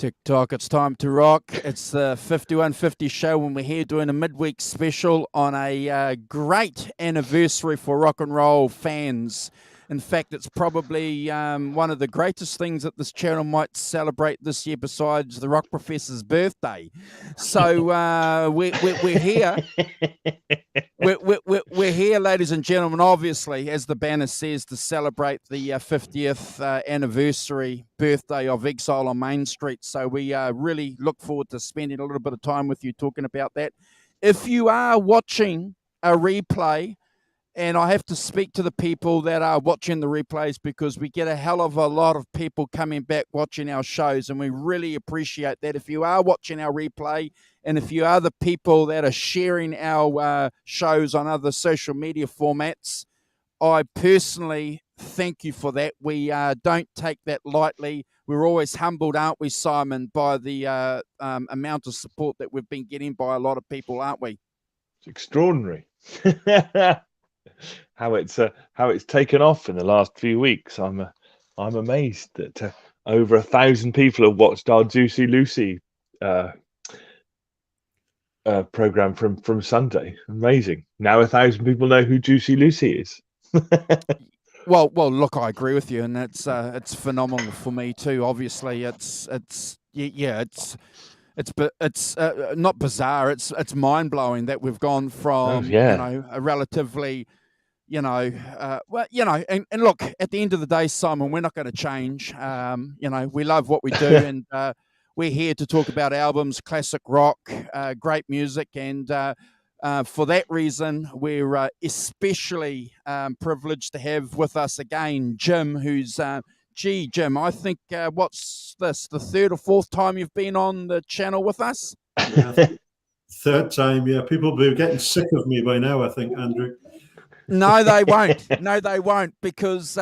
TikTok, it's time to rock. It's the 5150 show when we're here doing a midweek special on a great anniversary for rock and roll fans. In fact, it's probably one of the greatest things that this channel might celebrate this year besides the rock professor's birthday. So we're here. We're here, ladies and gentlemen, obviously, as the banner says, to celebrate the 50th anniversary birthday of Exile on Main Street. So we really look forward to spending a little bit of time with you talking about that. If you are watching a replay, and I have to speak to the people that are watching the replays because we get a hell of a lot of people coming back watching our shows, and we really appreciate that. If you are watching our replay, and if you are the people that are sharing our shows on other social media formats, I personally thank you for that. We don't take that lightly. We're always humbled, aren't we, Simon, by the amount of support that we've been getting by a lot of people, aren't we? It's extraordinary. How it's taken off in the last few weeks. I'm amazed that over 1,000 people have watched our Juicy Lucy program from Sunday. Amazing. Now 1,000 people know who Juicy Lucy is. Well, look, I agree with you, and it's phenomenal for me too. Obviously, it's not bizarre. It's mind blowing that we've gone from a relatively and look, at the end of the day, Simon, we're not going to change. We love what we do, and we're here to talk about albums, classic rock, great music, and for that reason, we're especially privileged to have with us again Jim, who's Jim, I think, what's this, the third or fourth time you've been on the channel with us? Yeah, third time, yeah. People will be getting sick of me by now, I think, Andrew. No, they won't. No, they won't, because,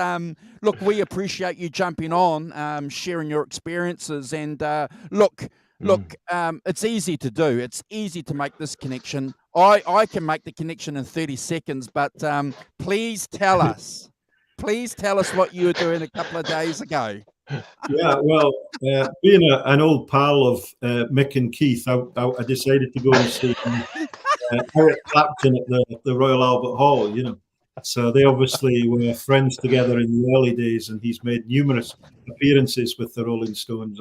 look, we appreciate you jumping on, sharing your experiences. And look, it's easy to do. It's easy to make this connection. I can make the connection in 30 seconds, but please tell us. Please tell us what you were doing a couple of days ago. Yeah, well, being an old pal of Mick and Keith, I decided to go and see Eric Clapton at the Royal Albert Hall, So they obviously were friends together in the early days, and he's made numerous appearances with the Rolling Stones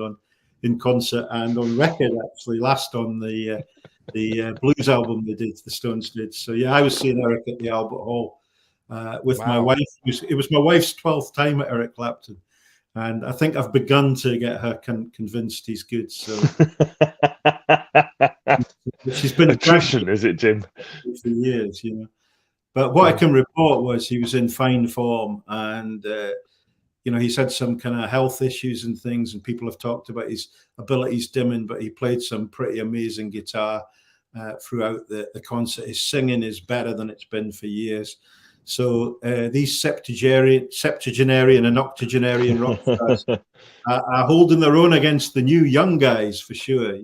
in concert and on record, actually, last on the blues album the Stones did. So, yeah, I was seeing Eric at the Albert Hall with my wife. It was my wife's 12th time at Eric Clapton. And I think I've begun to get her convinced he's good. So she's been attrition, is it, Jim? For years, But what I can report was he was in fine form, and he's had some kind of health issues and things, and people have talked about his abilities dimming, but he played some pretty amazing guitar throughout the concert. His singing is better than it's been for years. So these septuagenarian and octogenarian rock stars are holding their own against the new young guys, for sure.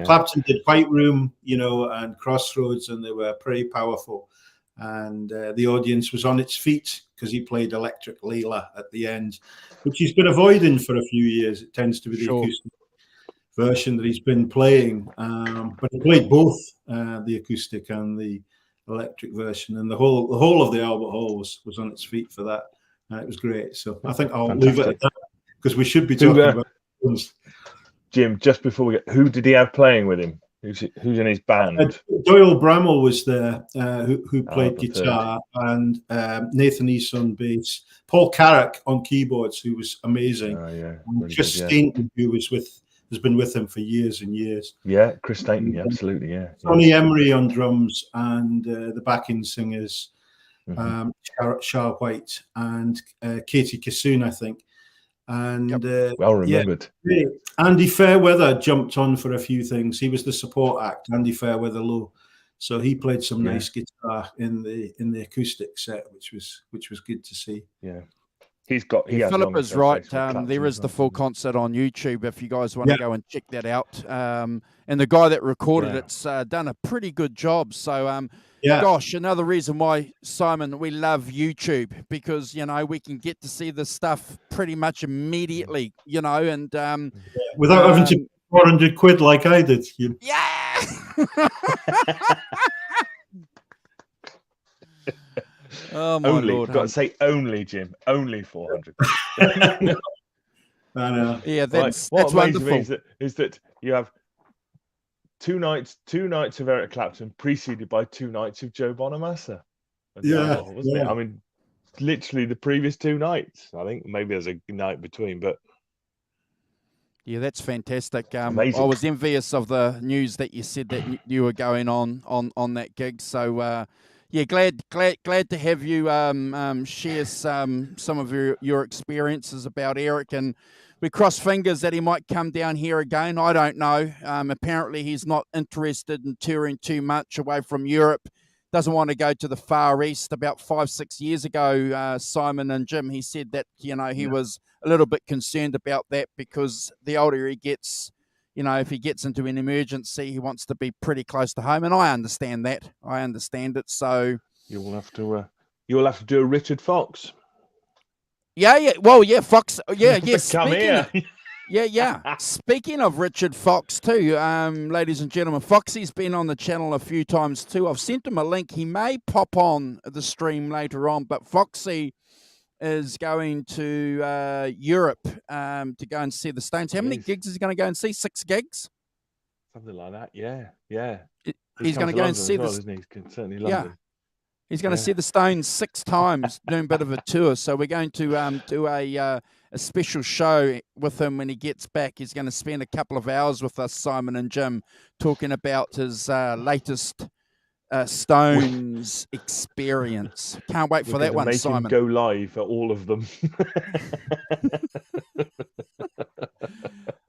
Clapton did White Room, and Crossroads, and they were pretty powerful. And the audience was on its feet because he played Electric Leela at the end, which he's been avoiding for a few years. It tends to be the acoustic version that he's been playing. But he played both the acoustic and the electric version, and the whole of the Albert Hall was on its feet for that. It was great. So I think I'll leave it at that, because we should be talking about Jim, just before we get, who did he have playing with him? Who's in his band? Doyle Bramall was there, who played guitar, and Nathan East on bass, Paul Carrack on keyboards, who was amazing. Really Chris Stainton, who has been with him for years and years. Yeah, Chris Stainton, absolutely, yeah. Tony Emery on drums, and the backing singers, Char White and Katie Kissoon, I think. And well remembered. Yeah, Andy Fairweather jumped on for a few things. He was the support act, Andy Fairweather Low. So he played some nice guitar in the acoustic set, which was good to see. Yeah. He has Philip longer is term right. place with Clapton There as is the well, full doesn't he? concert on YouTube if you guys want Yeah. to go and check that out. And the guy that recorded Yeah. it's done a pretty good job. So, Yeah. gosh, another reason why, Simon, we love YouTube, because, you know, we can get to see this stuff pretty much immediately, you know, and Without having to 400 quid like I did. yeah. Oh my Only, Lord! you've got to say only, Jim. Only 400. I know. Yeah, Right. that's What amazes wonderful. me is that you have two nights of Eric Clapton preceded by 2 nights of Joe Bonamassa. Yeah, Wasn't it? I mean, literally the previous 2 nights. I think maybe there's a night between, but Yeah, that's fantastic. I amazing. was envious of the news that you said that you were going on that gig. So, yeah, glad to have you share some of your experiences about Eric, and we cross fingers that he might come down here again. I don't know. Apparently, he's not interested in touring too much away from Europe. Doesn't want to go to the Far East. About 5-6 years ago, Simon and Jim, he said that, you know, he was a little bit concerned about that, because the older he gets, you know, if he gets into an emergency, he wants to be pretty close to home, and I understand that. I understand it. So you'll have to do a Richard Fox. yeah. Well, yeah, Fox. Yeah. Come here. Yeah. Speaking of Richard Fox too, ladies and gentlemen, Foxy's been on the channel a few times too. I've sent him a link. He may pop on the stream later on, but Foxy is going to Europe to go and see the Stones. How many gigs is he going to go and see? 6 gigs? Something like that. Yeah. He's going to go and see this, isn't he? Certainly London. Yeah. He's going to see the Stones 6 times, doing a bit of a tour. So we're going to do a special show with him when he gets back. He's going to spend a couple of hours with us, Simon and Jim, talking about his latest Stones experience. Can't wait for that one, make Simon. Him go live at all of them.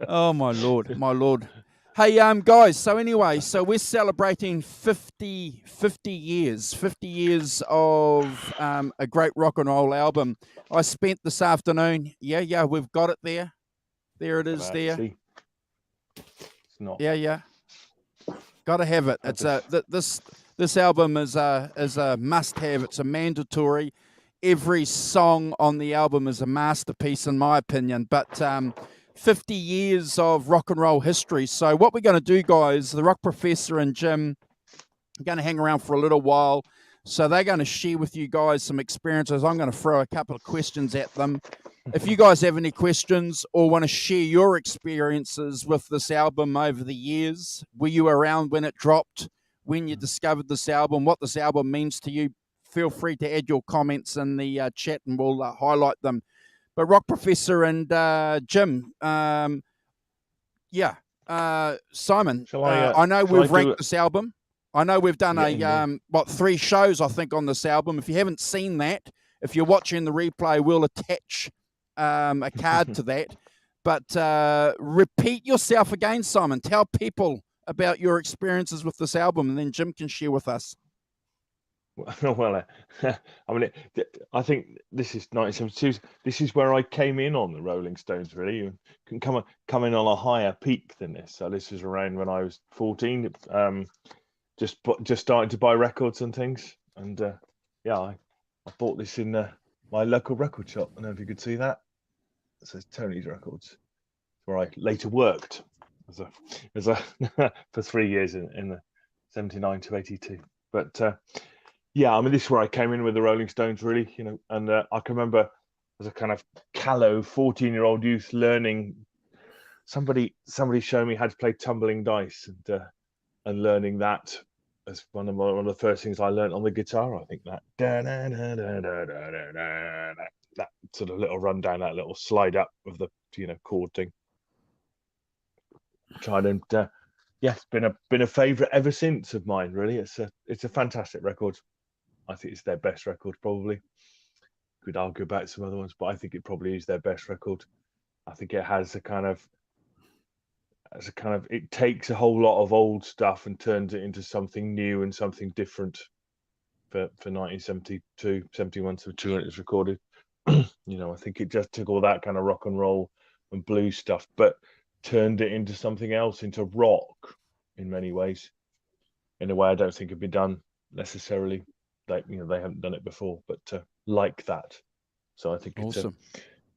Oh my lord. Hey, guys, so anyway, so we're celebrating 50 years of a great rock and roll album. I spent this afternoon, we've got it there. There it is there. See? It's not. Yeah. Got to have it. It's this album is a must-have. It's a mandatory. Every song on the album is a masterpiece, in my opinion. But 50 years of rock and roll history. So what we're going to do, guys, the Rock Professor and Jim are going to hang around for a little while. So they're going to share with you guys some experiences. I'm going to throw a couple of questions at them. If you guys have any questions or want to share your experiences with this album over the years, were you around when it dropped, when you discovered this album, what this album means to you, feel free to add your comments in the chat and we'll highlight them. But Rock Professor and Jim, Simon, I know we've ranked this album. I know we've done 3 shows, I think, on this album. If you haven't seen that, if you're watching the replay, we'll attach a card to that. But repeat yourself again, Simon. Tell people about your experiences with this album, and then Jim can share with us. Well, I mean, I think this is 1972. This is where I came in on the Rolling Stones. Really, you can come in on a higher peak than this. So this was around when I was 14, just starting to buy records and things. And I bought this in my local record shop. I don't know if you could see that. It says Tony's Records, where I later worked as a for 3 years in the 79 to 82. But I mean, this is where I came in with the Rolling Stones, really, you know. And I can remember as a kind of callow 14-year-old youth learning. Somebody showed me how to play tumbling dice, and learning that as one of the first things I learned on the guitar. I think that that sort of little run down, that little slide up of the chord thing. Tried and it's been a favourite ever since of mine. Really, it's a fantastic record. I think it's their best record, probably. Could argue about some other ones, but I think it probably is their best record. I think it has it takes a whole lot of old stuff and turns it into something new and something different for 1972, 71, 72 when it was recorded. I think it just took all that kind of rock and roll and blues stuff, but turned it into something else, into rock in many ways, in a way I don't think had been done necessarily. Like, they haven't done it before, but like that. So I think Awesome.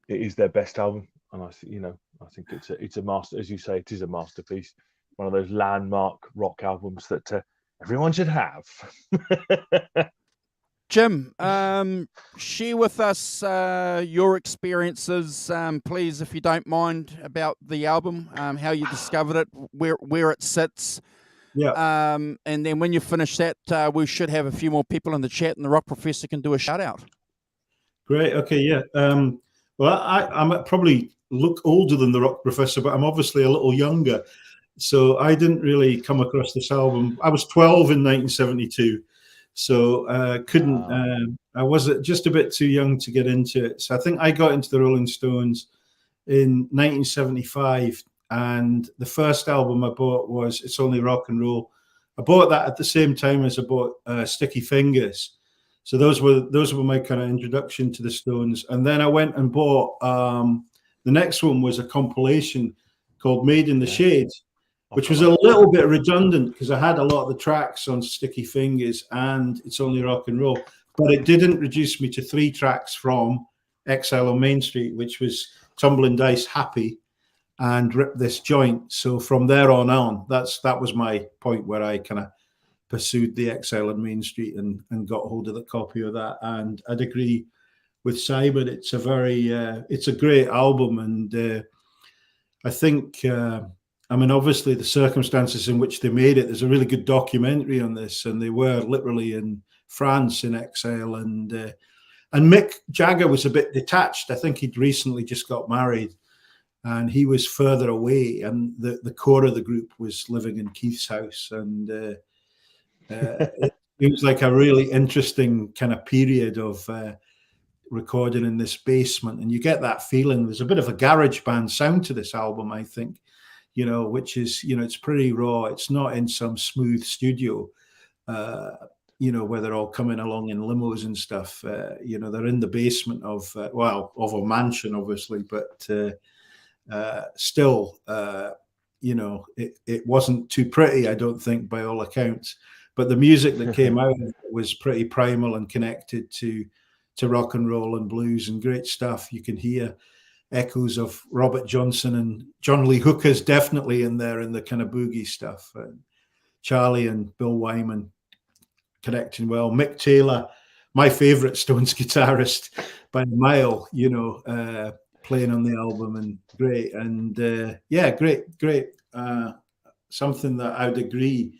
it is their best album, and I think it's a master, as you say, it is a masterpiece, one of those landmark rock albums that everyone should have. Jim, share with us your experiences, please, if you don't mind, about the album, how you discovered it, where it sits. Yeah. And then when you finish that, we should have a few more people in the chat, and the Rock Professor can do a shout out. Great. Okay. Yeah. Well, I'm probably look older than the Rock Professor, but I'm obviously a little younger. So I didn't really come across this album. I was 12 in 1972. So couldn't. Wow. I was just a bit too young to get into it. So I think I got into the Rolling Stones in 1975, and the first album I bought was "It's Only Rock and Roll." I bought that at the same time as I bought "Sticky Fingers." So those were my kind of introduction to the Stones. And then I went and bought the next one was a compilation called "Made in the Shades," which was a little bit redundant because I had a lot of the tracks on Sticky Fingers and It's Only Rock and Roll, but it did introduce me to 3 tracks from Exile on Main Street, which was Tumbling Dice, Happy, and Rip This Joint. So from there on, that was my point where I kind of pursued the Exile on Main Street and got hold of the copy of that. And I'd agree with Simon. It's a great album, and I think. Obviously, the circumstances in which they made it, there's a really good documentary on this, and they were literally in France in exile. And Mick Jagger was a bit detached. I think he'd recently just got married, and he was further away, and the core of the group was living in Keith's house. And it was like a really interesting kind of period of recording in this basement. And you get that feeling. There's a bit of a garage band sound to this album, I think. Which is, it's pretty raw. It's not in some smooth studio, where they're all coming along in limos and stuff. They're in the basement of a mansion, obviously, but still, it wasn't too pretty, I don't think, by all accounts. But the music that came out of it was pretty primal and connected to rock and roll and blues and great stuff. You can hear echoes of Robert Johnson and John Lee Hooker's definitely in there in the kind of boogie stuff. Charlie and Bill Wyman connecting well. Mick Taylor, my favorite Stones guitarist by a mile, playing on the album, and great. And great. Something that I would agree.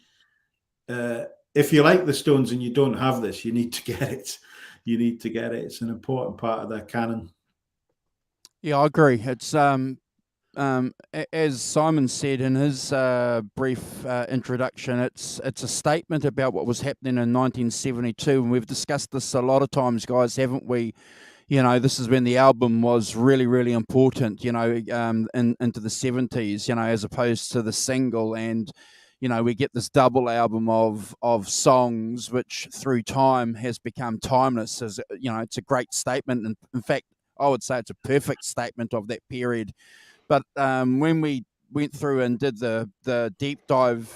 If you like the Stones and you don't have this, you need to get it. You need to get it. It's an important part of their canon. Yeah, I agree. It's as Simon said in his brief introduction, it's a statement about what was happening in 1972, and we've discussed this a lot of times, guys, haven't we? This is when the album was really, really important. Into the 70s. As opposed to the single, and we get this double album of songs, which through time has become timeless. As it's a great statement, and in fact, I would say it's a perfect statement of that period. But when we went through and did the deep dive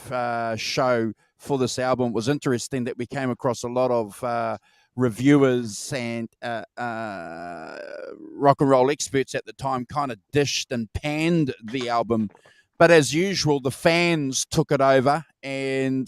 show for this album, it was interesting that we came across a lot of reviewers and rock and roll experts at the time kind of dished and panned the album. But as usual, the fans took it over and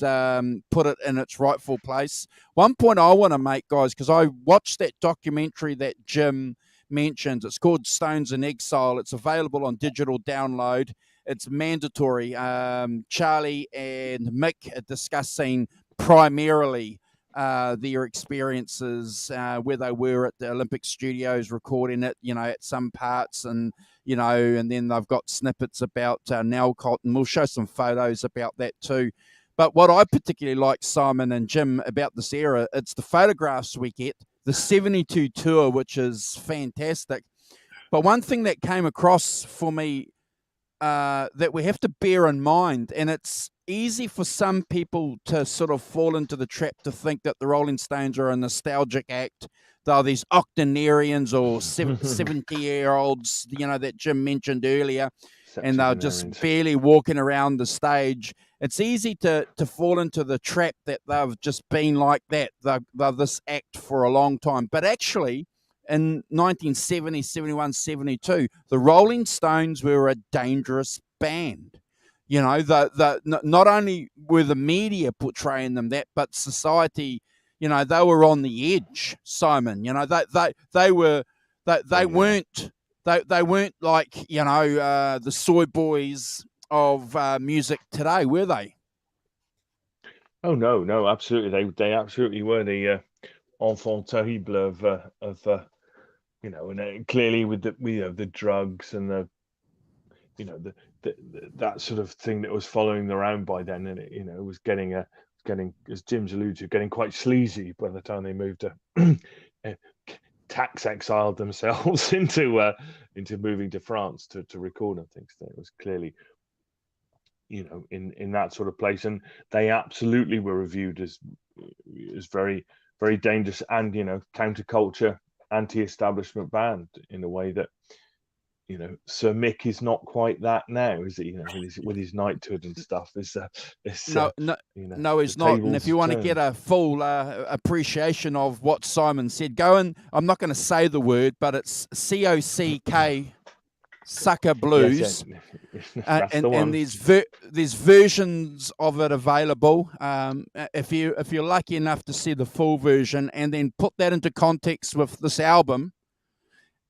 put it in its rightful place. One point I want to make, guys, because I watched that documentary that Jim mentioned. It's called Stones in Exile. It's available on digital download. It's mandatory. Charlie and Mick are discussing primarily their experiences, where they were at the Olympic Studios recording it, at some parts, and and then they've got snippets about Nellcott, and we'll show some photos about that too. But what I particularly like, Simon and Jim, about this era, it's the photographs we get, the 72 tour, which is fantastic. But one thing that came across for me that we have to bear in mind, and it's easy for some people to sort of fall into the trap to think that the Rolling Stones are a nostalgic act, they're these octogenarians or 70-year-olds, that Jim mentioned earlier, and they're just barely walking around the stage. It's easy to fall into the trap that they've just been like that. They're this act for a long time. But actually, in 1970, 71, 72, the Rolling Stones were a dangerous band. Not only were the media portraying them that, but society, they were on the edge, Simon. They weren't like, the soy boys of music today, were they? Oh no, absolutely. They absolutely were the enfant terrible of and clearly with the drugs and the that sort of thing that was following them around by then, and it was getting as Jim's alluded to, getting quite sleazy by the time they moved to tax exiled themselves into moving to France to record and things. It was clearly in that sort of place, and they absolutely were reviewed as very, very dangerous and counterculture, anti-establishment band in a way that Sir Mick is not quite that now, is he? With his knighthood and stuff. No, he's not. And if you want to get a full appreciation of what Simon said, go and I'm not going to say the word, but it's COCK Sucker Blues, yes. and there's versions of it available. If you're lucky enough to see the full version, and then put that into context with this album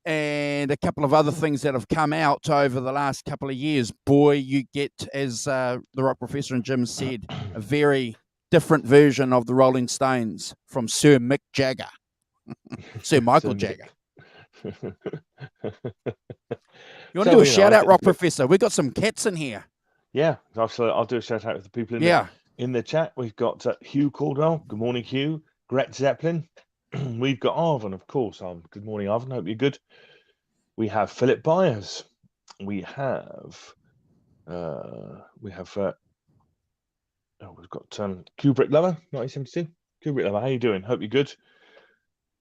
and a couple of other things that have come out over the last couple of years, boy, you get, as the Rock Professor and Jim said, a very different version of the Rolling Stones from Sir Mick Jagger, Sir Michael Jagger. You want to do a shout out, Rock Professor? We've got some cats in here. Yeah, I'll do a shout out to the people in the chat. We've got Hugh Caldwell. Good morning, Hugh. Gret Zeppelin. We've got Arvin, of course. Good morning, Arvin. Hope you're good. We have Philip Byers. We have we've got Kubrick Lover, 1972. Kubrick Lover, how you doing? Hope you're good.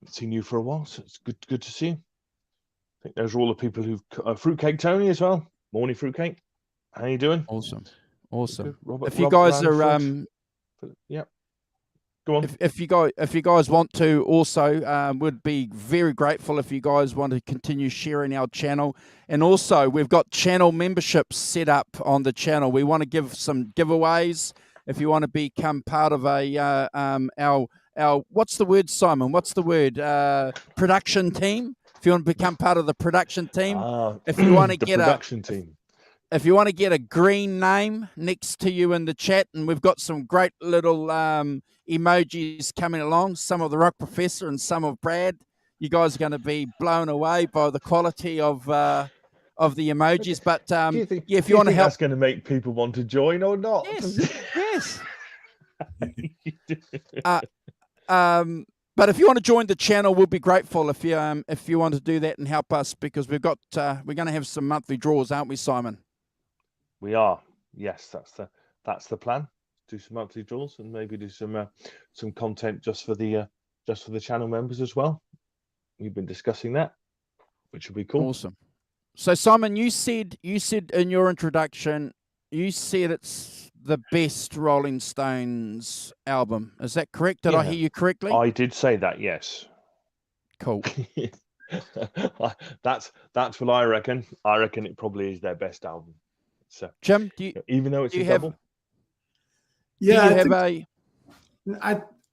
Haven't seen you for a while, so it's good to see you. I think those are all the people who've Fruitcake Tony as well. Morning, Fruitcake. How you doing? Awesome. Robert, if you guys Ranford. Yeah. Go on. If you guys want to also, would be very grateful if you guys want to continue sharing our channel. And also, we've got channel memberships set up on the channel. We want to give some giveaways. If you want to become part of our what's the word, Simon? What's the word? Production team. If you want to become part of the production team, if you want to get production team. If you want to get a green name next to you in the chat, and we've got some great little emojis coming along, some of the Rock Professor and some of Brad. You guys are going to be blown away by the quality of the emojis. But if you want to help, that's going to make people want to join or not. Yes. But if you want to join the channel, we'll be grateful if you want to do that and help us, because we're going to have some monthly draws, aren't we, Simon? We are. Yes, that's the plan. Do some monthly draws and maybe do some content just for the channel members as well. We've been discussing that, which will be cool. Awesome. So Simon, you said in your introduction, you said it's the best Rolling Stones album. Is that correct? Did I hear you correctly? I did say that, yes. Cool. That's what I reckon. I reckon it probably is their best album. So, Jim, even though it's a double? Yeah,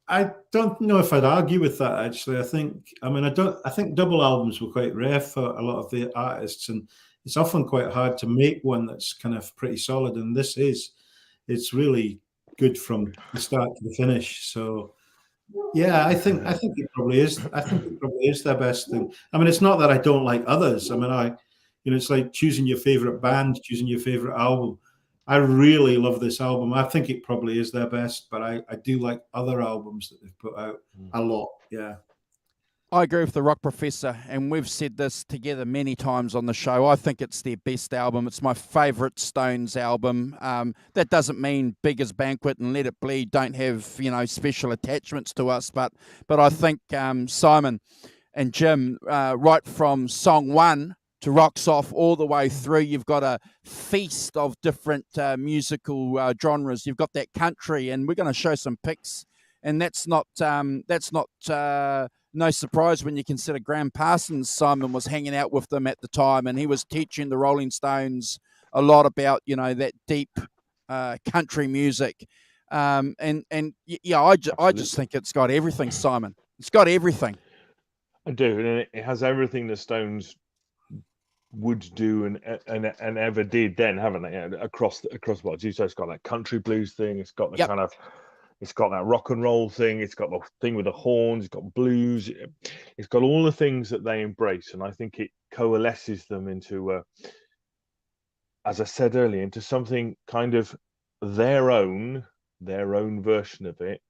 I don't know if I'd argue with that, actually. I think double albums were quite rare for a lot of the artists, and it's often quite hard to make one that's kind of pretty solid, and it's really good from the start to the finish. So yeah, I think it probably is. I think it probably is their best thing. I mean, it's not that I don't like others. I mean, it's like choosing your favorite band, choosing your favorite album. I really love this album. I think it probably is their best, but I do like other albums that they've put out a lot. Yeah. I agree with the Rock Professor, and we've said this together many times on the show. I think it's their best album. It's my favourite Stones album. That doesn't mean Beggars Banquet and Let It Bleed don't have special attachments to us, but I think Simon and Jim, right from song one to Rocks Off all the way through, you've got a feast of different musical genres. You've got that country, and we're going to show some pics, and that's not no surprise when you consider Graham Parsons, Simon, was hanging out with them at the time, and he was teaching the Rolling Stones a lot about that deep country music. I just think it's got everything, Simon. It's got everything. I do, and it has everything the Stones would do and ever did then, haven't they? Across what you said, it's got that country blues thing. It's got the kind of, it's got that rock and roll thing. It's got the thing with the horns. It's got blues. It's got all the things that they embrace, and I think it coalesces them into, as I said earlier, into something kind of their own version of it.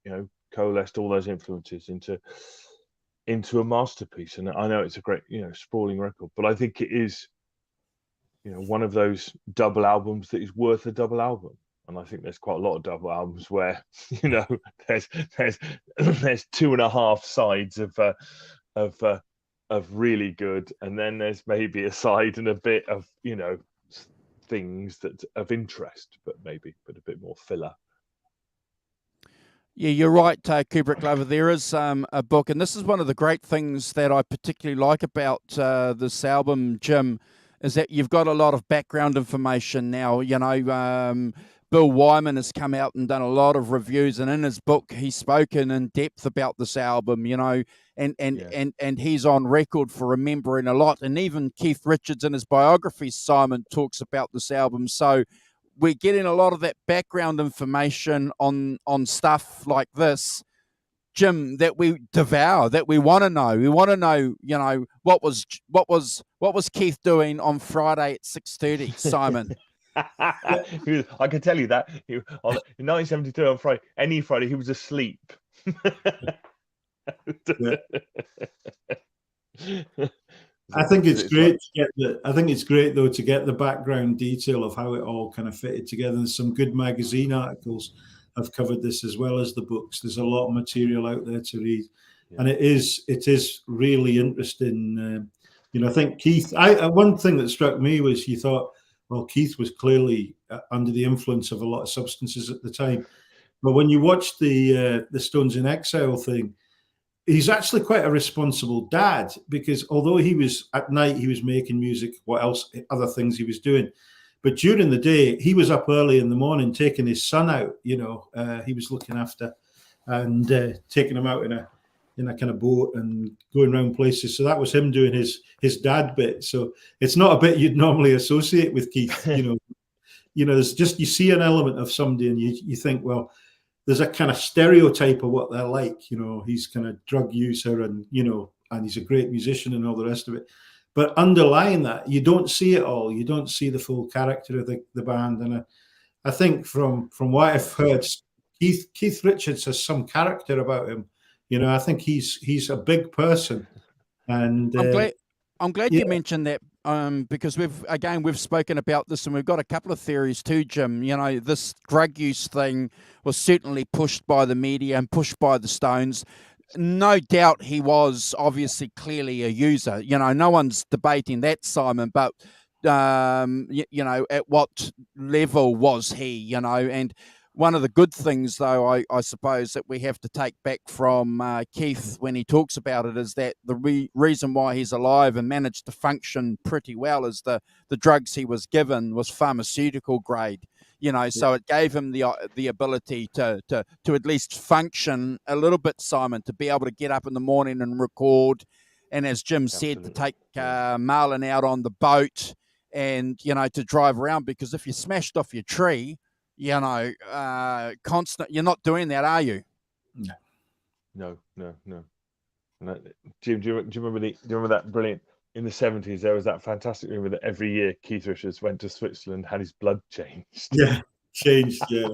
Coalesced all those influences into a masterpiece. And I know it's a great, sprawling record, but I think it is, one of those double albums that is worth a double album. And I think there's quite a lot of double albums where, there's 2.5 sides of really good, and then there's maybe a side and a bit of, things that of interest, but a bit more filler. Yeah, you're right, Kubrick Glover. There is a book, and this is one of the great things that I particularly like about this album, Jim, is that you've got a lot of background information now. Bill Wyman has come out and done a lot of reviews, and in his book, he's spoken in depth about this album, and he's on record for remembering a lot. And even Keith Richards in his biography, Simon, talks about this album. So we're getting a lot of that background information on stuff like this, Jim, that we devour, that we want to know. We want to know, what was Keith doing on Friday at 6:30, Simon? I can tell you that in 1972 on Friday, any Friday, he was asleep. I think it's great though to get the background detail of how it all kind of fitted together. There's some good magazine articles have covered this as well as the books. There's a lot of material out there to read, and it is really interesting. I think Keith. One thing that struck me was you thought, well, Keith was clearly under the influence of a lot of substances at the time, but when you watch the Stones in Exile thing, he's actually quite a responsible dad, because although he was at night, he was making music, other things he was doing. But during the day, he was up early in the morning, taking his son out, he was looking after and taking him out in a kind of boat and going around places. So that was him doing his dad bit. So it's not a bit you'd normally associate with Keith, there's just, you see an element of somebody and you think, well, there's a kind of stereotype of what they're like, he's kind of drug user and he's a great musician and all the rest of it. But underlying that, you don't see it all. You don't see the full character of the band. And I think from what I've heard, Keith Richards has some character about him. I think he's a big person. And I'm glad you mentioned that, because we've spoken about this, and we've got a couple of theories too, Jim. This drug use thing was certainly pushed by the media and pushed by the Stones. No doubt he was obviously clearly a user. No one's debating that, Simon, but at what level was he, and one of the good things, though, I suppose, that we have to take back from Keith when he talks about it is that the reason why he's alive and managed to function pretty well is the drugs he was given was pharmaceutical grade. So it gave him the ability to at least function a little bit, Simon, to be able to get up in the morning and record. And as Jim said, to take Marlon out on the boat and, to drive around, because if you smashed off your tree, constant. You're not doing that, are you? No. Jim, do you remember that brilliant? In the 70s, there was that fantastic rumor that every year Keith Richards went to Switzerland, had his blood changed. Yeah, changed. Yeah.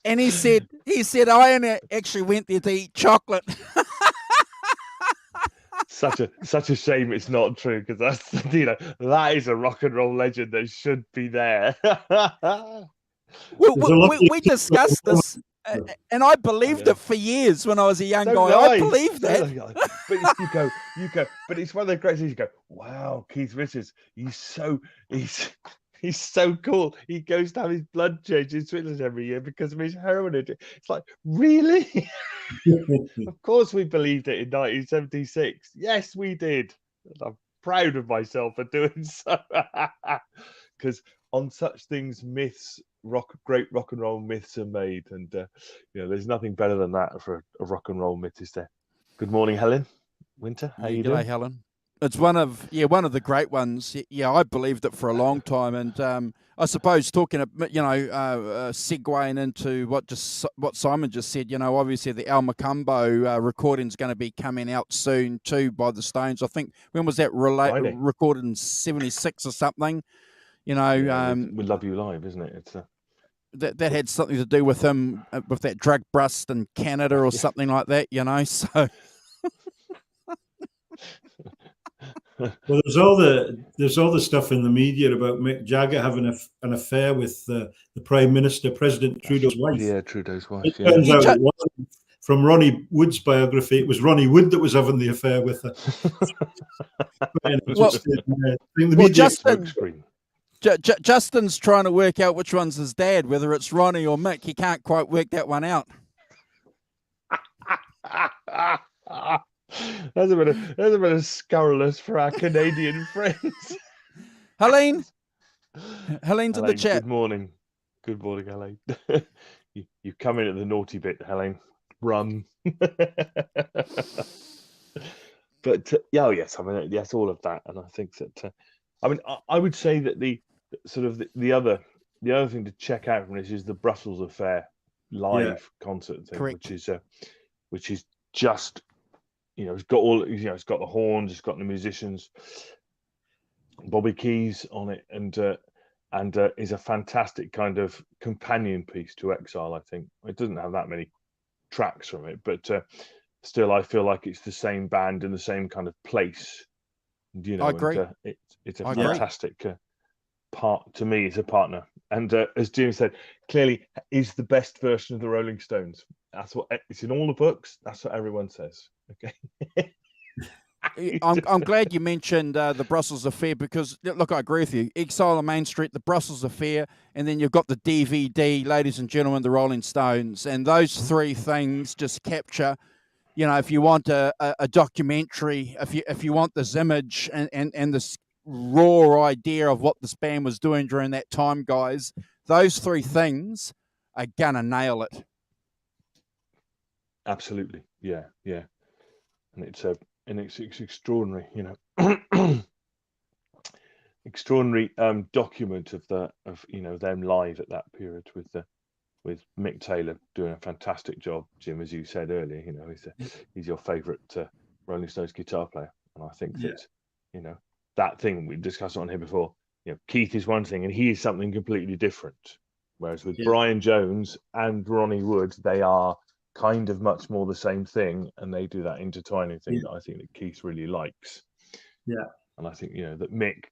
And he said, I actually went there to eat chocolate. such a shame it's not true, because that's that is a rock and roll legend that should be there. We discussed this, and I believed it for years when I was a young guy. I believed that. But you go. But it's one of the great things. You go, wow, Keith Richards. He's so cool. He goes to have his blood changed in Switzerland every year because of his heroin addiction. It's like, really? Of course we believed it in 1976. Yes, we did. And I'm proud of myself for doing so. Because on such things, great rock and roll myths are made, and there's nothing better than that for a rock and roll myth, is there? Good morning, Helen Winter. How you doing? G'day, Helen. It's one of the great ones. Yeah, I believed it for a long time, and I suppose talking, segueing into what Simon just said. Obviously the Al Macumbo recording is going to be coming out soon too by the Stones. I think, when was that recorded in '76 or something? We Love You Live, isn't it? It's that had something to do with him with that drug bust in Canada or something like that. So. Well, there's all the stuff in the media about Mick Jagger having an affair with the Prime Minister, President Trudeau's wife. Yeah, Trudeau's wife. It turns out it wasn't. From Ronnie Wood's biography, it was Ronnie Wood that was having the affair with her. Justin's trying to work out which one's his dad, whether it's Ronnie or Mick. He can't quite work that one out. That's a bit of scurrilous for our Canadian friends. Helene's in the chat. Good morning, Helene. you come in at the naughty bit, Helene. Run. But yes, yes, all of that, and I think that I would say that the other thing to check out from this is the Brussels Affair live concert thing. Correct. which is just. It's got it's got the horns, it's got the musicians, Bobby Keys on it, and is a fantastic kind of companion piece to Exile. I think it doesn't have that many tracks from it, but still, I feel like it's the same band in the same kind of place. I agree. And, it's a fantastic part to me. It's a partner, and as Jim said, clearly is the best version of the Rolling Stones. That's what it's in all the books. That's what everyone says. Okay. I'm glad you mentioned the Brussels Affair, because look, I agree with you. Exile on Main Street, the Brussels Affair, and then you've got the DVD, Ladies and Gentlemen, the Rolling Stones, and those three things just capture. If you want a documentary, if you want this image and this raw idea of what this band was doing during that time, guys, those three things are gonna nail it. Absolutely, yeah, and it's extraordinary, extraordinary document of them live at that period with Mick Taylor doing a fantastic job. Jim, as you said earlier, he's your favourite Rolling Stones guitar player, and I think that that thing we discussed on here before. Keith is one thing, and he is something completely different. Whereas with Brian Jones and Ronnie Wood, they are kind of much more the same thing, and they do that intertwining thing that I think that Keith really likes. Yeah, and I think that Mick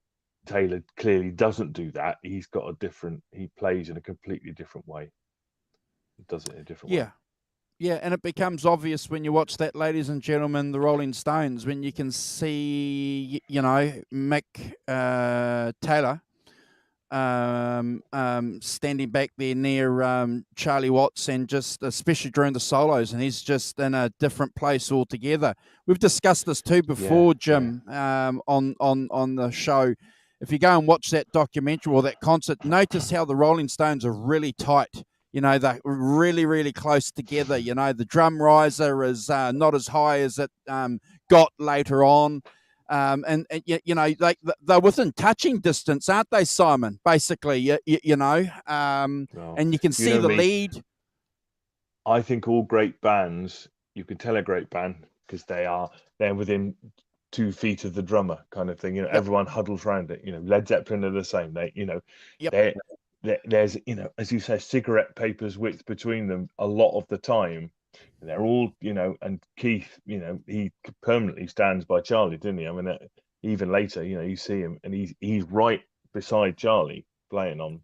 Taylor clearly doesn't do that. He's got he plays in a completely different way. He does it in a different way. Yeah, and it becomes obvious when you watch that, Ladies and Gentlemen, the Rolling Stones, when you can see Mick Taylor standing back there near Charlie Watts, and just especially during the solos, and he's just in a different place altogether. We've discussed this too before, Jim, on the show. If you go and watch that documentary or that concert, notice how the Rolling Stones are really tight. They're really, really close together. The drum riser is not as high as it got later on. They're within touching distance, aren't they, Simon? Basically, and you can see the lead. I think all great bands, you can tell a great band because they're within 2 feet of the drummer, kind of thing. Everyone huddles around it. Led Zeppelin are the same. There's as you say, cigarette papers width between them a lot of the time, they're all, and Keith, he permanently stands by Charlie, didn't he? I mean, even later, you see him and he's right beside Charlie playing on,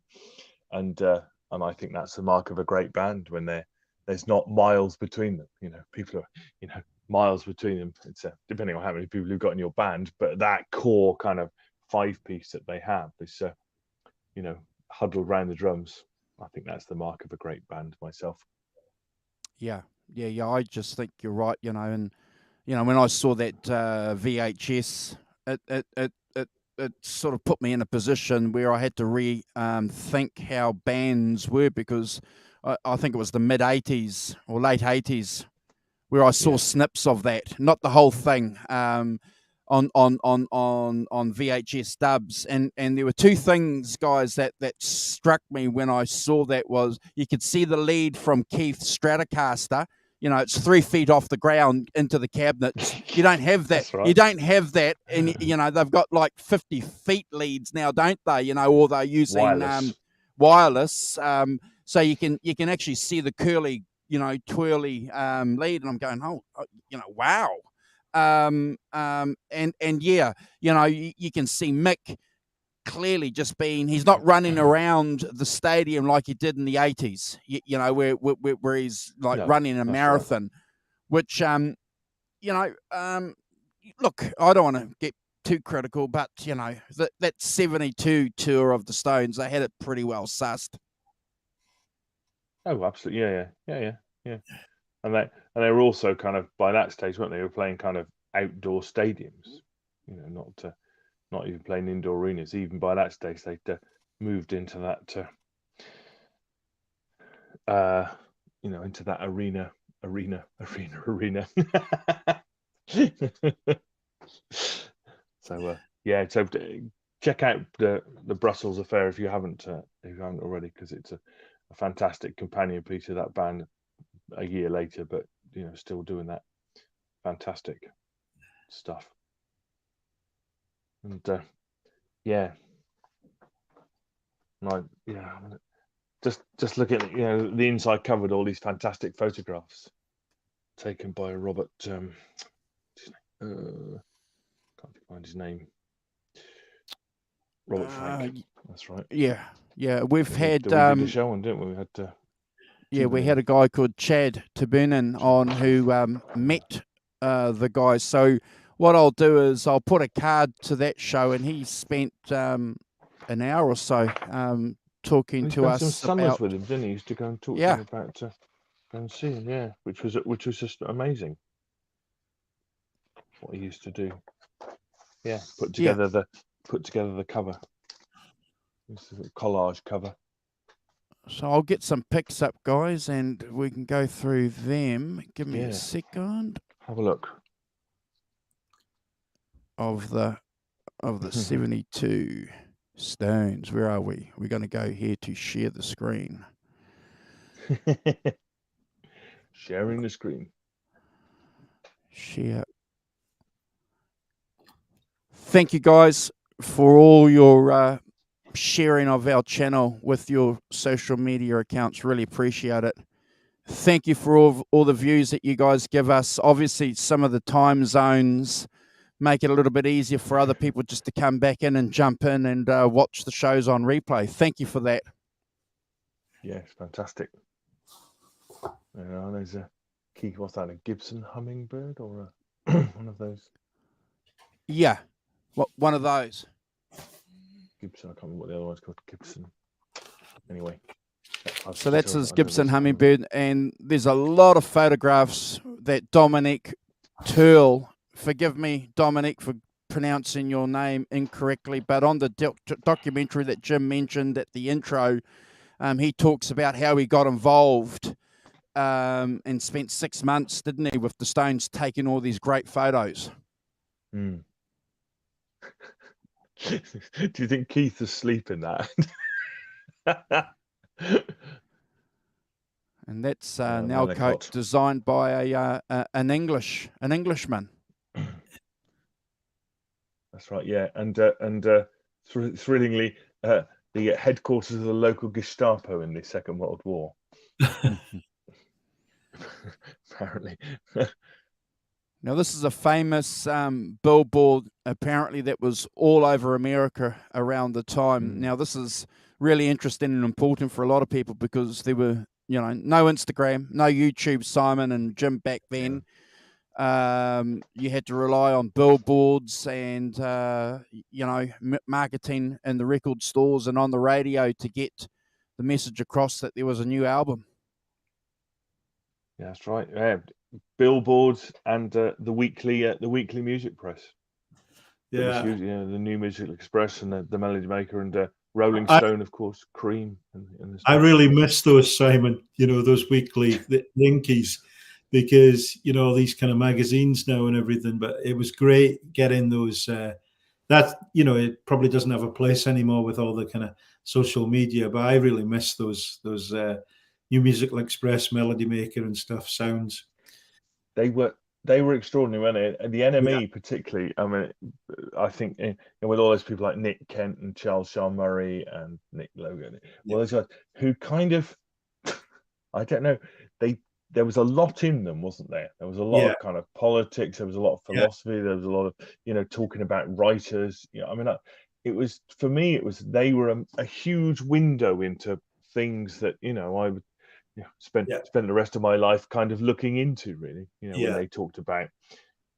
and I think that's the mark of a great band when there's not miles between them. People are, miles between them. It's depending on how many people you've got in your band, but that core kind of 5-piece that they have is, huddled around the drums. I think that's the mark of a great band myself. Yeah. I just think you're right. And when I saw that VHS, it sort of put me in a position where I had to think how bands were, because I think it was the mid '80s or late '80s where I saw snips of that, not the whole thing, on VHS dubs, and there were two things, guys, that struck me when I saw that. Was you could see the lead from Keith's Stratocaster. It's 3 feet off the ground into the cabinets. You don't have that. That's right. You don't have that, and they've got like 50 feet leads now, don't they? Or they're using wireless. So you can actually see the curly, twirly lead, and I'm going, wow. And yeah, you can see Mick clearly just he's not running around the stadium like he did in the 80s, where he's like running a marathon, right. Which, look, I don't want to get too critical, but, that 72 tour of the Stones, they had it pretty well sussed. Oh, absolutely. Yeah. And they were also kind of, by that stage, weren't they? They were playing kind of outdoor stadiums, not even playing indoor arenas. Even by that stage, they moved into that, into that arena. So so check out the Brussels affair if you haven't already, because it's a fantastic companion piece of that band a year later, but still doing that fantastic stuff. And just look at the inside cover with all these fantastic photographs taken by Robert. Can't find his name. Robert Frank. That's right. Yeah. We've had we did a show on, didn't we? We had a guy called Chad Tabunin on who met the guys. So what I'll do is I'll put a card to that show, and he spent an hour or so talking to us some summers about with him, didn't he? He used to go and talk to him about go and see him, which was just amazing. What he used to do, put together the cover. This is a collage cover. So I'll get some pics up, guys, and we can go through them. Give me a second. Have a look. Of the 72 Stones. Where are we? We're going to go here to share the screen. Sharing the screen. Share. Thank you, guys, for all your sharing of our channel with your social media accounts. Really appreciate it. Thank you for all the views that you guys give us. Obviously, some of the time zones make it a little bit easier for other people just to come back in and jump in and watch the shows on replay. Thank you for that. Yeah, it's fantastic. There's a key. What's that? A Gibson Hummingbird or one of those? Yeah, one of those. Gibson. I can't remember what the other one's called. Gibson. Anyway. So that's his Gibson Hummingbird, and there's a lot of photographs that Dominic Turl, forgive me, Dominic, for pronouncing your name incorrectly, but on the documentary that Jim mentioned at the intro, he talks about how he got involved and spent 6 months, didn't he, with the Stones, taking all these great photos. Mm. Do you think Keith is asleep in that? And that's now coat designed by an Englishman. That's right, yeah, and thrillingly, the headquarters of the local Gestapo in the Second World War. apparently. Now, this is a famous billboard, apparently, that was all over America around the time. Now, this is really interesting and important for a lot of people because there were, no Instagram, no YouTube, Simon and Jim, back then. You had to rely on billboards and, marketing in the record stores and on the radio to get the message across that there was a new album. Yeah, that's right. Yeah. Billboards and the weekly music press. It was huge, the New Musical Express and the Melody Maker and Rolling Stone, of course, Cream. And I really miss those, Simon. Those weekly Junkies, because these kind of magazines now and everything. But it was great getting those. That it probably doesn't have a place anymore with all the kind of social media. But I really miss those New Musical Express, Melody Maker, and stuff. Sounds. They were extraordinary, weren't they? And the NME particularly. I mean, I think with all those people like Nick Kent and Charles Shaw Murray and Nick Logan, those guys who kind of, I don't know, there was a lot in them, wasn't there? There was a lot of kind of politics. There was a lot of philosophy. There was a lot of talking about writers. I mean, it was, for me, they were a huge window into things that I would spend the rest of my life kind of looking into, really. When they talked about,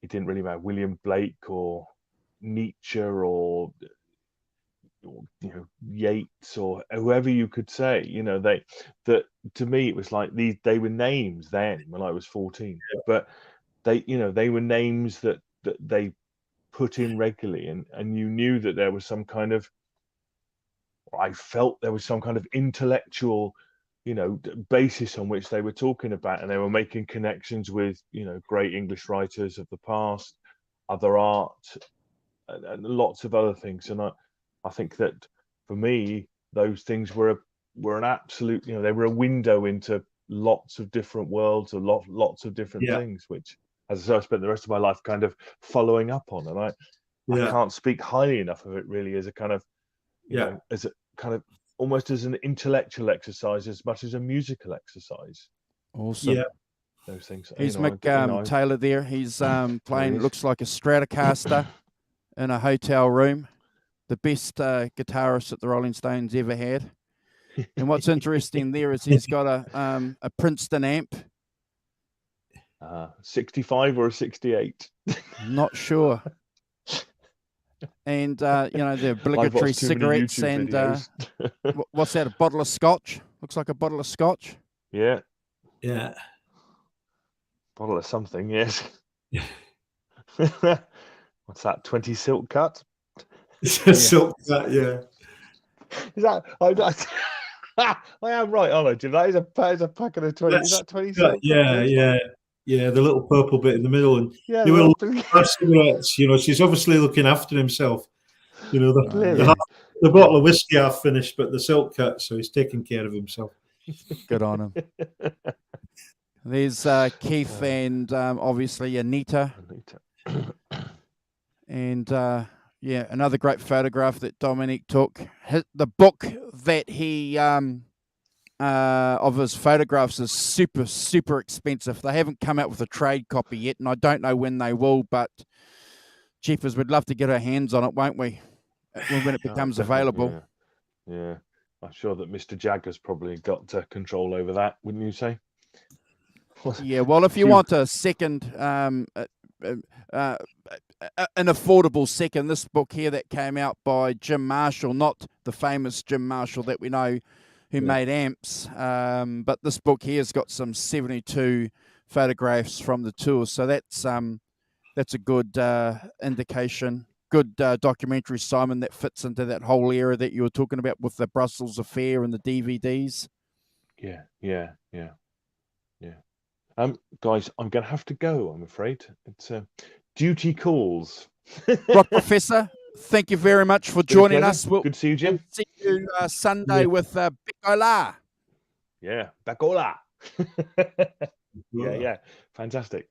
it didn't really matter, William Blake or Nietzsche or Yeats or whoever you could say, that to me it was like they were names then when I was 14, but they were names that they put in regularly, and you knew that there was some kind of, I felt there was some kind of intellectual basis on which they were talking about, and they were making connections with great English writers of the past, other art, and lots of other things. And I think that for me those things were an absolute, they were a window into lots of different worlds, or lots of different things, which, as I said, I spent the rest of my life kind of following up on, and I can't speak highly enough of it, really, as a kind of as a kind of almost as an intellectual exercise as much as a musical exercise. Awesome. Yeah. Those things. Here's Mick Taylor there. He's playing, looks like a Stratocaster in a hotel room. The best guitarist that the Rolling Stones ever had. And what's interesting there is he's got a Princeton amp. 65 or a 68? Not sure. And the obligatory cigarettes and what's that? A bottle of scotch? Looks like a bottle of scotch. Yeah. Bottle of something, yes. What's that? 20 silk cut? Silk cut, yeah. Is that? I am right, aren't I? That is a pack of the 20. Is that 20 silk? Yeah. The little purple bit in the middle, and they will have cigarettes. She's obviously looking after himself. The bottle of whiskey half finished, but the silk cut, so he's taking care of himself. Good on him. There's Keith and obviously Anita. And another great photograph that Dominic took. The book that he of his photographs is super, super expensive. They haven't come out with a trade copy yet, and I don't know when they will, but Jeepers, we'd love to get our hands on it, won't we? When it becomes available. Yeah. I'm sure that Mr. Jagger's probably got control over that, wouldn't you say? Yeah, well, if you want a second, an affordable second, this book here that came out by Jim Marshall, not the famous Jim Marshall that we know who made amps, but this book here has got some 72 photographs from the tour, so that's a good indication. Good documentary, Simon, that fits into that whole era that you were talking about with the Brussels Affair and the DVDs. Yeah. Guys, I'm going to have to go, I'm afraid. It's duty calls. Rock Professor, thank you very much for joining us. Good to see you, Jim. We'll see you Sunday with Bekola. Yeah, Bekola. Yeah. Fantastic.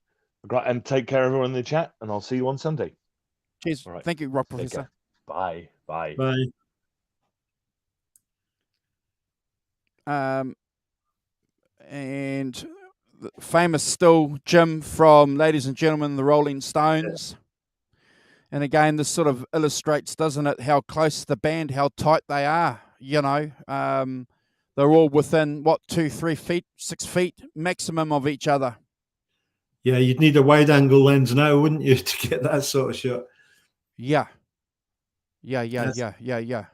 Great, and take care, everyone in the chat, and I'll see you on Sunday. Cheers. Right. Thank you, Rock Professor. Bye. And famous still, Jim, from Ladies and Gentlemen, the Rolling Stones. And again, this sort of illustrates, doesn't it, how close the band, how tight they are. You know, they're all within, 2, 3 feet, 6 feet maximum of each other. Yeah, you'd need a wide-angle lens now, wouldn't you, to get that sort of shot? Yeah. Yes. Yeah.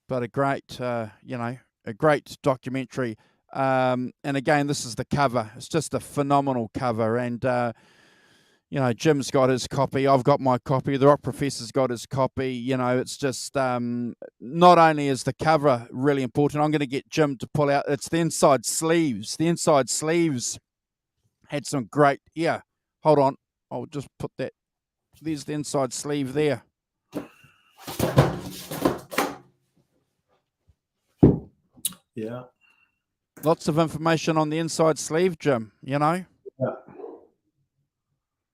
But a great, a great documentary. And again, this is the cover. It's just a phenomenal cover. And, Jim's got his copy. I've got my copy. The rock professor's got his copy. It's just not only is the cover really important, I'm going to get Jim to pull out. It's the inside sleeves. The inside sleeves had some great, hold on. I'll just put that. There's the inside sleeve there. Yeah. Lots of information on the inside sleeve, Jim, Yeah.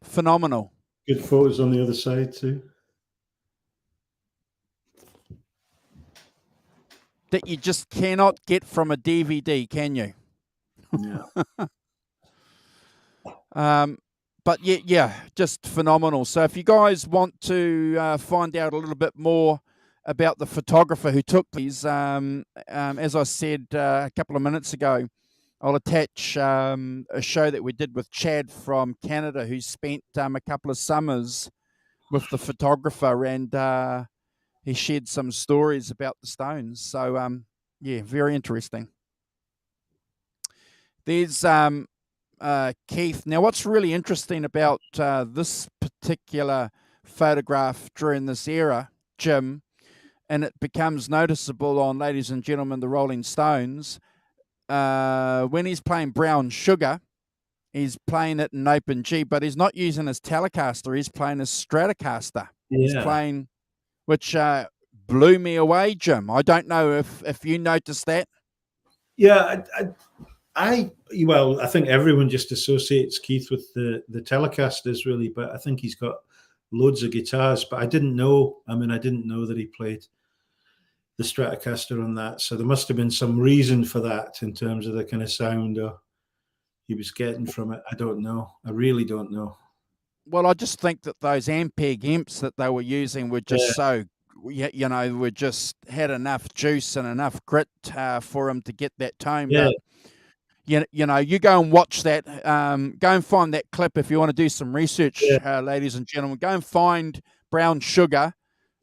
Phenomenal. Good photos on the other side too. That you just cannot get from a DVD, can you? Yeah. But just phenomenal. So if you guys want to find out a little bit more about the photographer who took these, as I said a couple of minutes ago, I'll attach a show that we did with Chad from Canada, who spent a couple of summers with the photographer, and he shared some stories about the Stones. So, very interesting. There's Keith. Now, what's really interesting about this particular photograph during this era, Jim, and it becomes noticeable on Ladies and Gentlemen, the Rolling Stones, when he's playing Brown Sugar, he's playing it in open G, but he's not using his Telecaster. He's playing his Stratocaster. Yeah. He's playing, which blew me away, Jim. I don't know if you noticed that. Yeah, I think everyone just associates Keith with the Telecasters, really, but I think he's got loads of guitars. But I didn't know. I didn't know that he played the Stratocaster on that. So there must have been some reason for that in terms of the kind of sound he was getting from it. I don't know. I really don't know. Well, I just think that those Ampeg amps that they were using were just were just had enough juice and enough grit for him to get that tone. Yeah. But, you go and watch that. Go and find that clip if you want to do some research, ladies and gentlemen. Go and find Brown Sugar,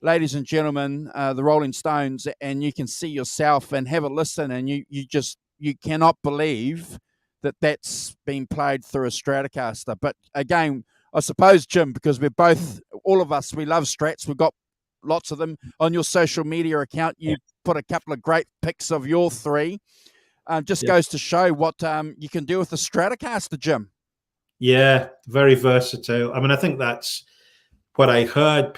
Ladies and Gentlemen, the Rolling Stones, and you can see yourself and have a listen, and you cannot believe that that's been played through a Stratocaster. But again, I suppose, Jim, because all of us, we love Strats. We've got lots of them on your social media account. You put a couple of great pics of your three. Goes to show what you can do with a Stratocaster, Jim. Yeah, very versatile. I think that's what I heard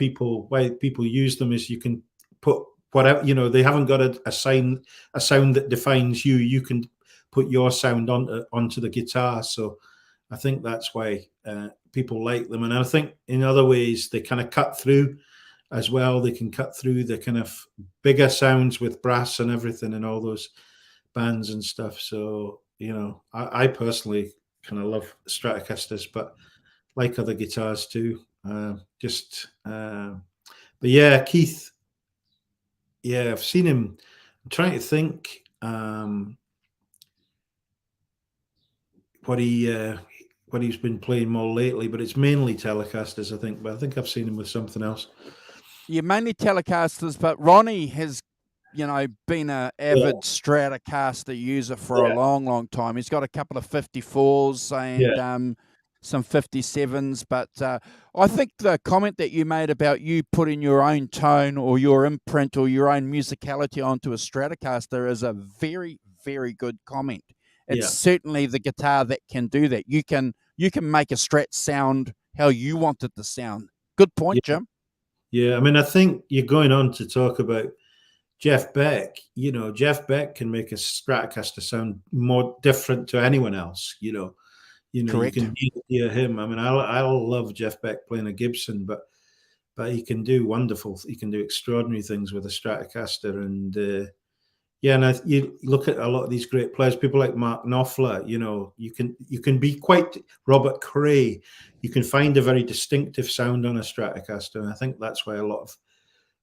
why people use them is you can put whatever, they haven't got a sound that defines you. You can put your sound onto the guitar. So I think that's why people like them. And I think in other ways, they kind of cut through as well. They can cut through the kind of bigger sounds with brass and everything and all those bands and stuff. So, I personally kind of love Stratocasters, but like other guitars too. But yeah, Keith. Yeah, I've seen him. I'm trying to think what he's been playing more lately, but it's mainly Telecasters, I think. But I think I've seen him with something else. Yeah, mainly Telecasters, but Ronnie has, been an avid Stratocaster user for a long, long time. He's got a couple of 54s and some 57s, but I think the comment that you made about you putting your own tone or your imprint or your own musicality onto a Stratocaster is a very, very good comment. It's certainly the guitar that can do that. You can make a Strat sound how you want it to sound. Good point, Jim. Yeah, I think you're going on to talk about Jeff Beck. Jeff Beck can make a Stratocaster sound more different to anyone else. Correct. You can hear him. I love Jeff Beck playing a Gibson, but he can do wonderful. He can do extraordinary things with a Stratocaster, and Yeah, and you look at a lot of these great players, people like Mark Knopfler. You can be quite Robert Cray. You can find a very distinctive sound on a Stratocaster, and I think that's why a lot of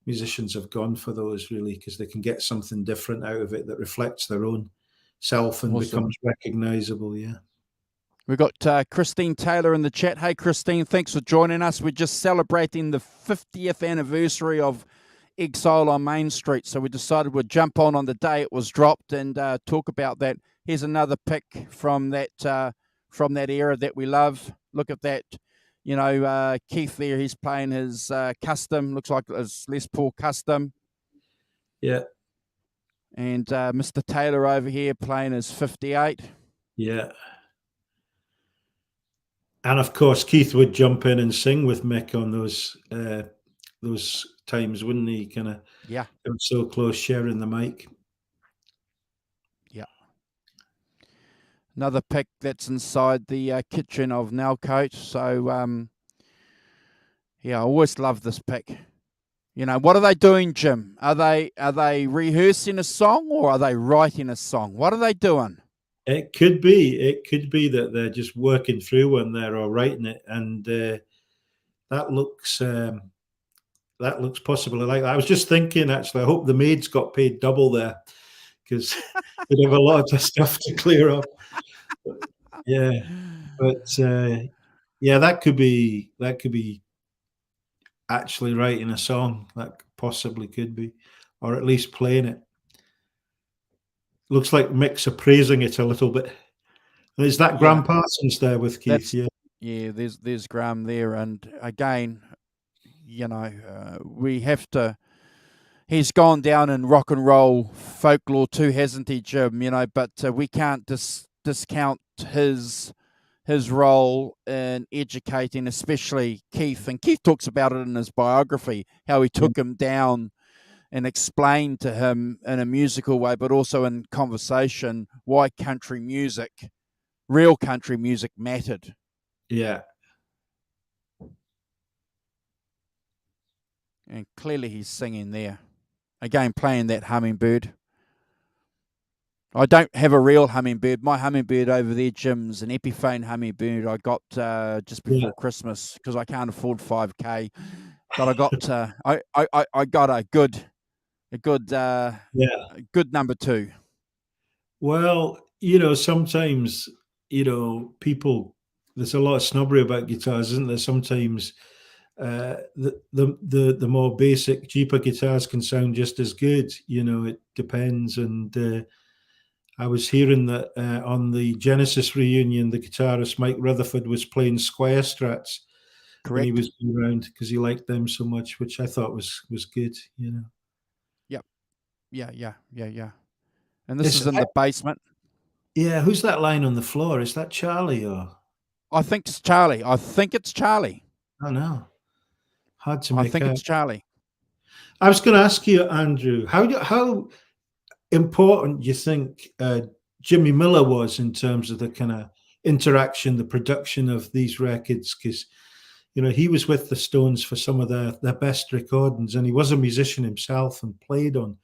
musicians have gone for those, really, because they can get something different out of it that reflects their own self and Awesome. becomes recognizable. Yeah. We've got Christine Taylor in the chat. Hey, Christine, thanks for joining us. We're just celebrating the 50th anniversary of Exile on Main Street, so we decided we'd jump on the day it was dropped and talk about that. Here's another pick from that era that we love. Look at that. Keith there, he's playing his custom. Looks like his Les Paul custom. Yeah. And Mr. Taylor over here playing his 58. Yeah. And of course, Keith would jump in and sing with Mick on those times, wouldn't he? Kind of, yeah, so close, sharing the mic. Yeah. Another pick that's inside the kitchen of Nellcote. So, I always love this pick. What are they doing, Jim? Are they rehearsing a song or are they writing a song? What are they doing? It could be that they're just working through one there or writing it, and that looks possible. Like I was just thinking, actually, I hope the maids got paid double there, because they'd have a lot of stuff to clear up. Yeah, but that could be actually writing a song. That possibly could be, or at least playing it. Looks like Mick's appraising it a little bit. Is that Graham Parsons there with Keith? Yeah, there's Graham there, and again, we have to. He's gone down in rock and roll folklore too, hasn't he, Jim? But we can't discount his role in educating, especially Keith. And Keith talks about it in his biography, how he took him down and explained to him in a musical way, but also in conversation, why real country music mattered. Yeah. And clearly he's singing there. Again, playing that hummingbird. I don't have a real hummingbird. My hummingbird over there, Jim's an Epiphone hummingbird I got just before Christmas, because I can't afford $5,000. But I got I got a good number 2. Well, sometimes people, there's a lot of snobbery about guitars, isn't there? Sometimes the more basic, cheaper guitars can sound just as good. It depends. And I was hearing that on the Genesis reunion, the guitarist Mike Rutherford was playing Squire Strats. Correct. When he was around, because he liked them so much, which I thought was good. Yep. Yeah. And this is in the basement. Yeah, who's that lying on the floor? Is that Charlie or? I think it's Charlie. I know. Hard to make out. I think it's Charlie. I was going to ask you, Andrew, how important do you think Jimmy Miller was in terms of the kind of interaction, the production of these records? Because he was with the Stones for some of their best recordings, and he was a musician himself and played on.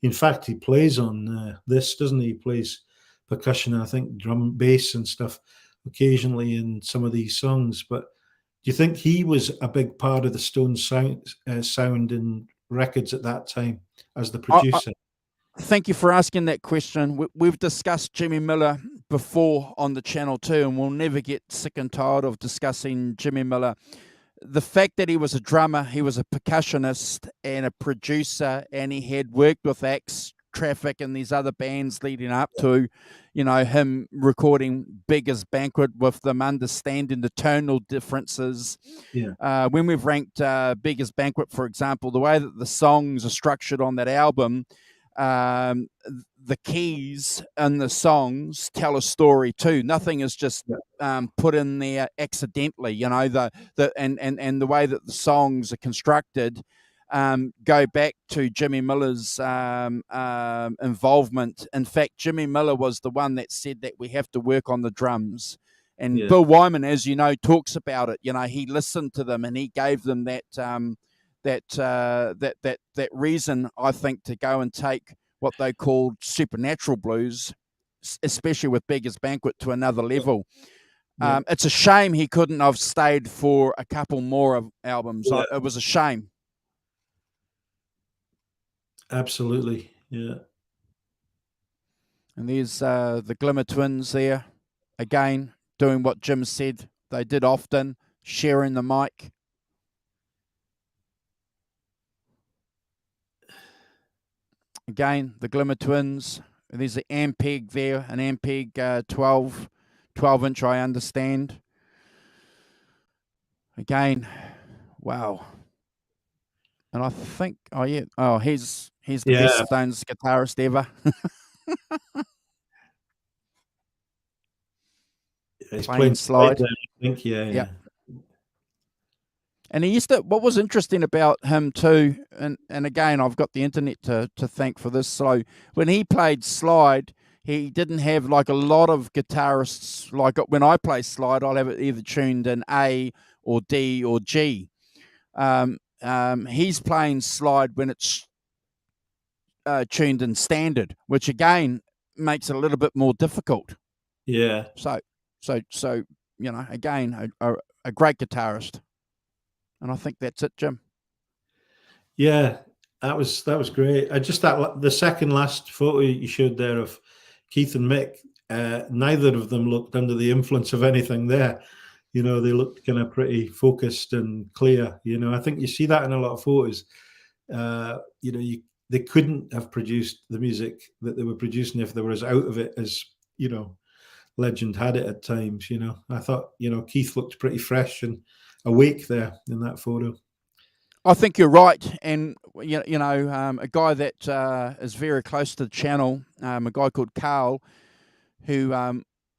In fact, he plays on this, doesn't he? He plays percussion and I think drum, bass and stuff occasionally in some of these songs. But do you think he was a big part of the Stones sound in records at that time as the producer? Thank you for asking that question. We've discussed Jimmy Miller before on the channel too, and we'll never get sick and tired of discussing Jimmy Miller. The fact that he was a drummer, he was a percussionist and a producer, and he had worked with Axe, Traffic, and these other bands leading up to, him recording Beggar's Banquet with them, understanding the tonal differences. Yeah. When we've ranked Beggar's Banquet, for example, the way that the songs are structured on that album, the keys and the songs tell a story too. Nothing is just put in there accidentally. The way that the songs are constructed go back to Jimmy Miller's involvement. In fact, Jimmy Miller was the one that said that we have to work on the drums. And Bill Wyman, as you know, talks about it. He listened to them and he gave them that reason, I think, to go and take what they called supernatural blues, especially with Beggar's Banquet, to another level. Yeah. It's a shame he couldn't have stayed for a couple more of albums. Yeah. It was a shame. Absolutely. Yeah. And there's the Glimmer Twins there, again, doing what Jim said they did often, sharing the mic. Again, the Glimmer Twins. There's the Ampeg there, an Ampeg 12-inch, I understand. Again, wow. And I think, he's the best Stones guitarist ever. He's playing slide. There, I think, yeah. And he used to, what was interesting about him too, and again, I've got the internet to thank for this. So when he played slide, he didn't have like a lot of guitarists. Like when I play slide, I'll have it either tuned in A or D or G. He's playing slide when it's tuned in standard, which again makes it a little bit more difficult. Yeah. So again, a great guitarist. And I think that's it, Jim. Yeah, that was great. I just that the second last photo you showed there of Keith and Mick, neither of them looked under the influence of anything there. They looked kind of pretty focused and clear. I think you see that in a lot of photos. They couldn't have produced the music that they were producing if they were as out of it as, legend had it at times. I thought, Keith looked pretty fresh and awake there in that photo. I think you're right, and a guy that is very close to the channel, a guy called Carl, who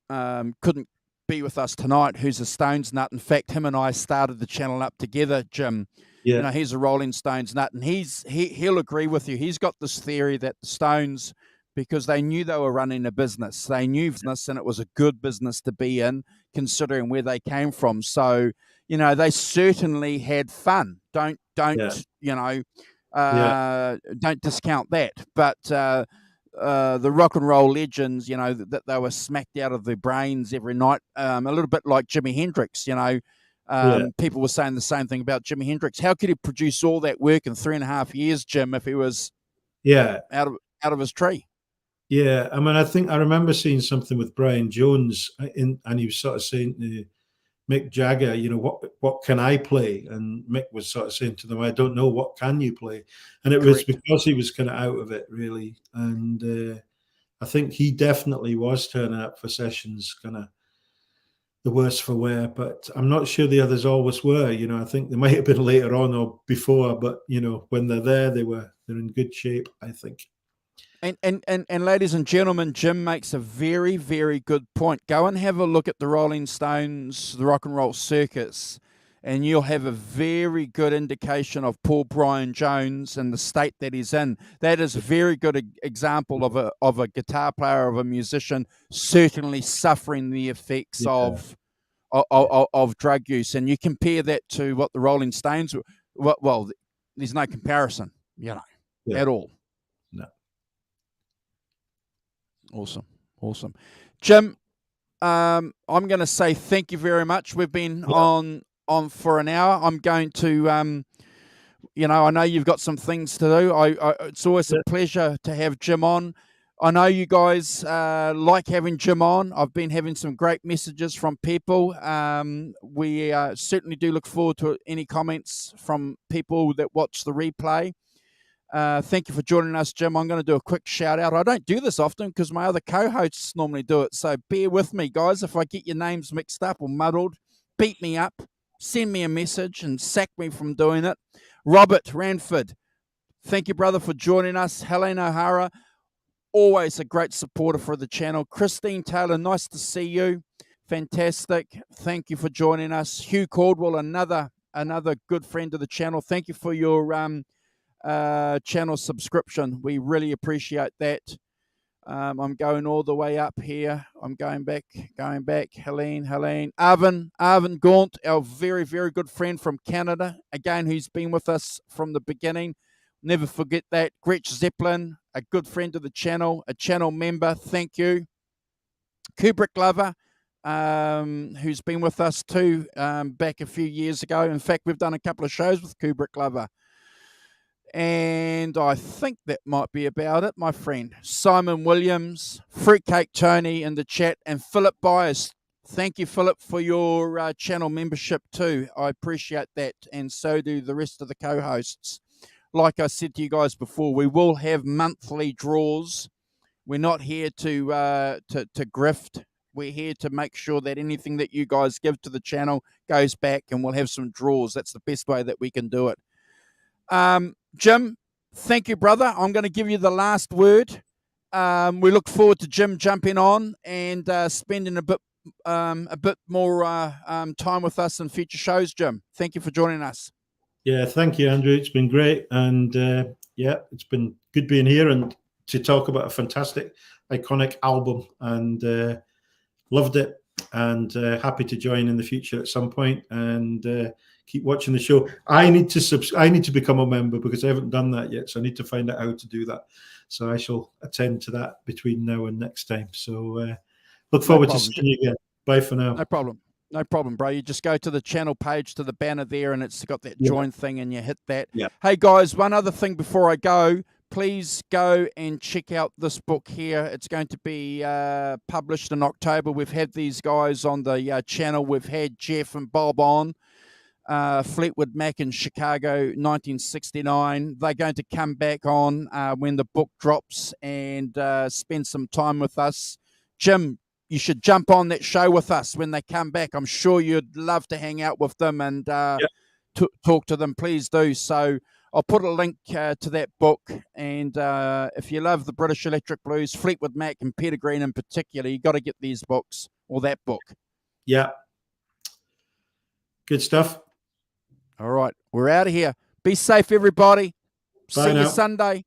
couldn't be with us tonight, who's a Stones nut. In fact, him and I started the channel up together, Jim. Yeah. He's a Rolling Stones nut, and he'll agree with you. He's got this theory that the Stones, because they knew they were running a business, they knew business, and it was a good business to be in, considering where they came from. So, they certainly had fun. Don't don't discount that. But the rock and roll legends, that they were smacked out of their brains every night, a little bit like Jimi Hendrix. People were saying the same thing about Jimi Hendrix. How could he produce all that work in 3.5 years, Jim, if he was out of his tree? Yeah, I mean, I remember seeing something with Brian Jones, and he was sort of saying to Mick Jagger, what can I play? And Mick was sort of saying to them, I don't know, what can you play? And it was because he was kind of out of it, really. And I think he definitely was turning up for sessions, kind of the worse for wear. But I'm not sure the others always were. I think they might have been later on or before, but when they're there, they're in good shape, I think. And ladies and gentlemen, Jim makes a very, very good point. Go and have a look at the Rolling Stones, the Rock and Roll Circus, and you'll have a very good indication of Paul Brian Jones and the state that he's in. That is a very good example of a guitar player, of a musician, certainly suffering the effects of drug use. And you compare that to what the Rolling Stones were. Well, there's no comparison, at all. No. Awesome. Jim, I'm going to say thank you very much. We've been on for an hour. I'm going to, I know you've got some things to do. It's always a pleasure to have Jim on. I know you guys like having Jim on. I've been having some great messages from people. We certainly do look forward to any comments from people that watch the replay. Thank you for joining us, Jim. I'm going to do a quick shout out. I don't do this often because my other co-hosts normally do it. So bear with me, guys. If I get your names mixed up or muddled, beat me up, send me a message and sack me from doing it. Robert Ranford, thank you, brother, for joining us. Helene O'Hara, always a great supporter for the channel. Christine Taylor, nice to see you. Fantastic. Thank you for joining us. Hugh Caldwell, another good friend of the channel. Thank you for your channel subscription. We really appreciate that. I'm going all the way up here. I'm going back. Helene. Arvin Gaunt, our very, very good friend from Canada, again, who's been with us from the beginning. Never forget that. Gretch Zeppelin, a good friend of the channel, a channel member. Thank you. Kubrick Lover, who's been with us too back a few years ago. In fact, we've done a couple of shows with Kubrick Lover. And I think that might be about it, my friend. Simon Williams, Fruitcake Tony in the chat, and Philip Byers. Thank you, Philip, for your channel membership too. I appreciate that, and so do the rest of the co-hosts. Like I said to you guys before, we will have monthly draws. We're not here to grift. We're here to make sure that anything that you guys give to the channel goes back, and we'll have some draws. That's the best way that we can do it. Jim, thank you, brother. I'm going to give you the last word. We look forward to Jim jumping on and spending a bit more time with us in future shows. Jim, thank you for joining us. Yeah, thank you, Andrew. It's been great, and it's been good being here and to talk about a fantastic, iconic album, and loved it, and happy to join in the future at some point, and keep watching the show. I need to become a member because I haven't done that yet, so I need to find out how to do that. So I shall attend to that between now and next time. So look forward to seeing you again. Bye for now. No problem, bro. You just go to the channel page, to the banner there, and it's got that join thing, and you hit that. Yeah. Hey, guys, one other thing before I go. Please go and check out this book here. It's going to be published in October. We've had these guys on the channel. We've had Jeff and Bob on. Fleetwood Mac in Chicago, 1969. They're going to come back on when the book drops and spend some time with us. Jim, you should jump on that show with us when they come back. I'm sure you'd love to hang out with them and talk to them. Please do. So I'll put a link to that book. And if you love the British Electric Blues, Fleetwood Mac and Peter Green in particular, you got to get these books or that book. Yeah. Good stuff. All right. We're out of here. Be safe, everybody. Bye See now. you Sunday.